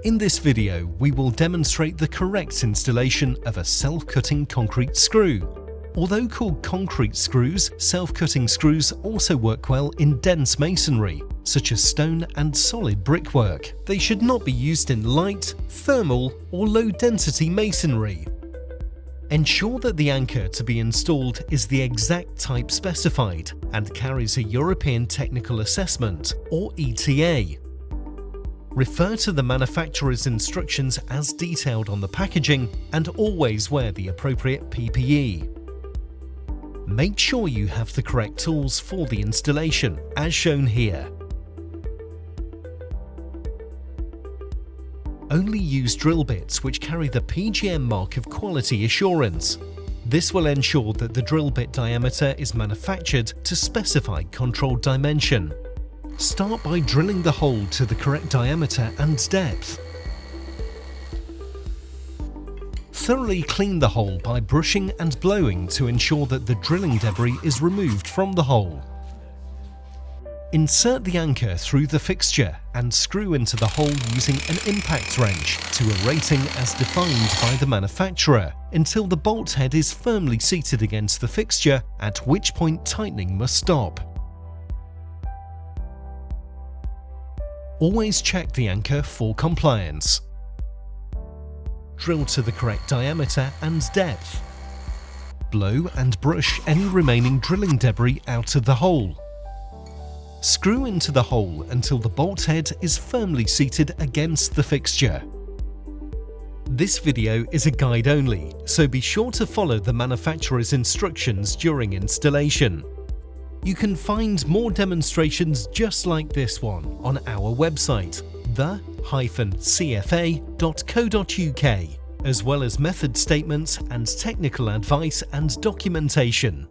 In this video, we will demonstrate the correct installation of a self-cutting concrete screw. Although called concrete screws, self-cutting screws also work well in dense masonry, such as stone and solid brickwork. They should not be used in light, thermal, or low-density masonry. Ensure that the anchor to be installed is the exact type specified and carries a European Technical Assessment, or ETA. Refer to the manufacturer's instructions as detailed on the packaging and always wear the appropriate PPE. Make sure you have the correct tools for the installation, as shown here. Only use drill bits which carry the PGM mark of quality assurance. This will ensure that the drill bit diameter is manufactured to specified controlled dimension. Start by drilling the hole to the correct diameter and depth. Thoroughly clean the hole by brushing and blowing to ensure that the drilling debris is removed from the hole. Insert the anchor through the fixture and screw into the hole using an impact wrench to a rating as defined by the manufacturer until the bolt head is firmly seated against the fixture, at which point tightening must stop. Always check the anchor for compliance. Drill to the correct diameter and depth. Blow and brush any remaining drilling debris out of the hole. Screw into the hole until the bolt head is firmly seated against the fixture. This video is a guide only, so be sure to follow the manufacturer's instructions during installation. You can find more demonstrations just like this one on our website, the-cfa.co.uk, as well as method statements and technical advice and documentation.